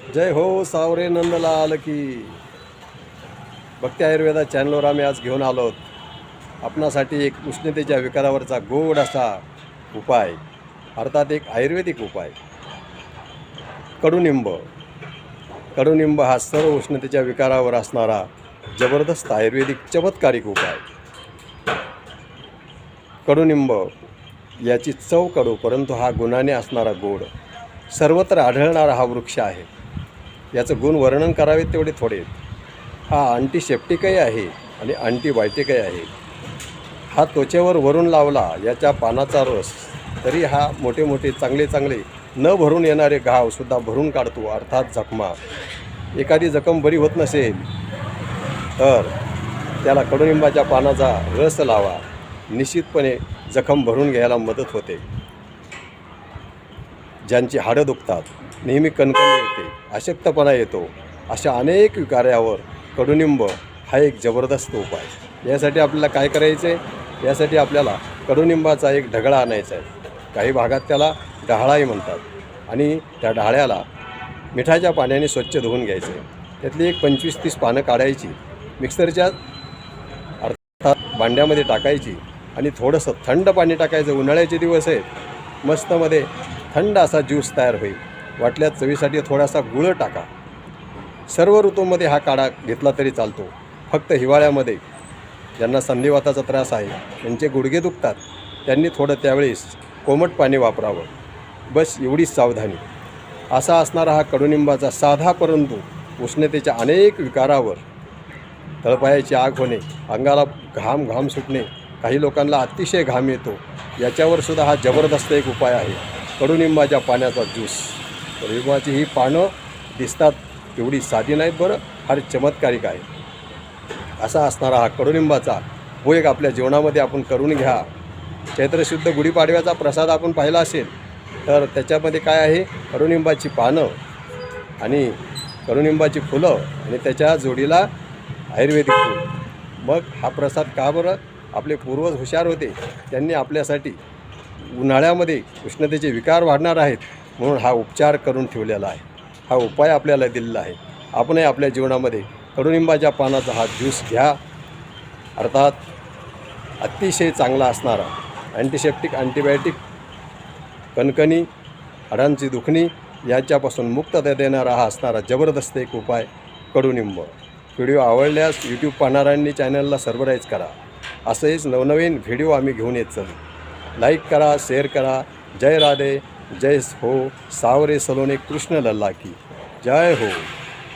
जय हो सावरे नंदलाल की. भक्ती आयुर्वेदा चॅनलवर आम्ही आज घेऊन आलो आहोत आपणासाठी एक उष्णतेच्या विकारावरचा गोड असा उपाय, अर्थात एक आयुर्वेदिक उपाय. कडुनिंब. कडुनिंब हा सर्व उष्णतेच्या विकारावर असणारा जबरदस्त आयुर्वेदिक चमत्कारिक उपाय. कडुनिंब याची चव कडू, परंतु हा गुणाने असणारा गोड. सर्वत्र आढळणारा हा वृक्ष आहे. याचं गुण वर्णन करावे तेवढे थोडे. हा अँटीसेप्टिकही आहे आणि अँटीबायोटिकही आहे. हा त्वचेवर वरून लावला याच्या पानाचा रस तरी हा मोठे मोठे चांगले न भरून येणारे घावसुद्धा भरून काढतो, अर्थात जखमा. एखादी जखम बरी होत नसेल तर त्याला कडुनिंबाच्या पानाचा रस लावा, निश्चितपणे जखम भरून घ्यायला मदत होते. ज्यांची हाडं दुखतात, नेहमी कणकण येते, अशक्तपणा येतो, अशा अनेक विकारावर कडुनिंब हा एक जबरदस्त उपाय. यासाठी आपल्याला काय करायचं आहे? यासाठी आपल्याला कडुनिंबाचा एक ढगळा आणायचा आहे. काही भागात त्याला डहाळाही म्हणतात. आणि त्या डहाळ्याला मिठाच्या पाण्याने स्वच्छ धुवून घ्यायचं आहे. त्यातली एक 25-30 पानं काढायची, मिक्सरच्या अर्थात भांड्यामध्ये टाकायची आणि थोडंसं थंड पाणी टाकायचं. उन्हाळ्याचे दिवस आहेत, मस्तमध्ये थंड असा ज्यूस तयार होईल. वाटल्यात चवीसाठी थोडासा गुळ टाका. सर्व ऋतूमध्ये हा काढा घेतला तरी चालतो. फक्त हिवाळ्यामध्ये ज्यांना संधिवाताचा त्रास आहे, त्यांचे गुडघे दुखतात, त्यांनी थोडं त्यावेळेस कोमट पाणी वापरावं. बस एवढीच सावधानी. असा असणारा हा कडुनिंबाचा साधा परंतु उष्णतेच्या अनेक विकारावर, तळपायाची आग होणे, अंगाला घाम सुटणे, काही लोकांना अतिशय घाम येतो, याच्यावर सुद्धा हा जबरदस्त एक उपाय आहे. कडुनिंबाच्या पाण्याचा ज्यूस. कडुनिंबाची ही पानं दिसतात एवढी साधी नाहीत बरं, फार चमत्कारिक आहे. असा असणारा हा कडुनिंबाचा उपयोग आपल्या जीवनामध्ये आपण करून घ्या. चैत्रशुद्ध गुढीपाडव्याचा प्रसाद आपण पाहिला असेल तर त्याच्यामध्ये काय आहे? कडुनिंबाची पानं आणि कडुनिंबाची फुलं आणि त्याच्या जोडीला आयुर्वेदिक फूल. मग हा प्रसाद का बरं? आपले पूर्वज हुशार होते, त्यांनी आपल्यासाठी उन्हाळ्यामध्ये उष्णतेचे विकार वाढणार आहेत म्हणून हा उपचार करून ठेवलेला आहे. हा उपाय आपल्याला दिलेला आहे. आपणही आपल्या जीवनामध्ये कडुनिंबाच्या पानाचा हा ज्यूस घ्या. अर्थात अतिशय चांगला असणारा अँटीसेप्टिक, अँटीबायोटिक, कणकणी, हाडांची दुखणी याच्यापासून मुक्तता देणारा हा असणारा जबरदस्त एक उपाय कडुनिंब. व्हिडिओ आवडल्यास यूट्यूब पाहणाऱ्यांनी चॅनलला सबस्क्राईब करा. असेच नवनवीन व्हिडिओ आम्ही घेऊन येत चालू. लाईक करा, शेअर करा. जय राधे, जय हो सावरे सलोने कृष्ण लल्ला की जय हो.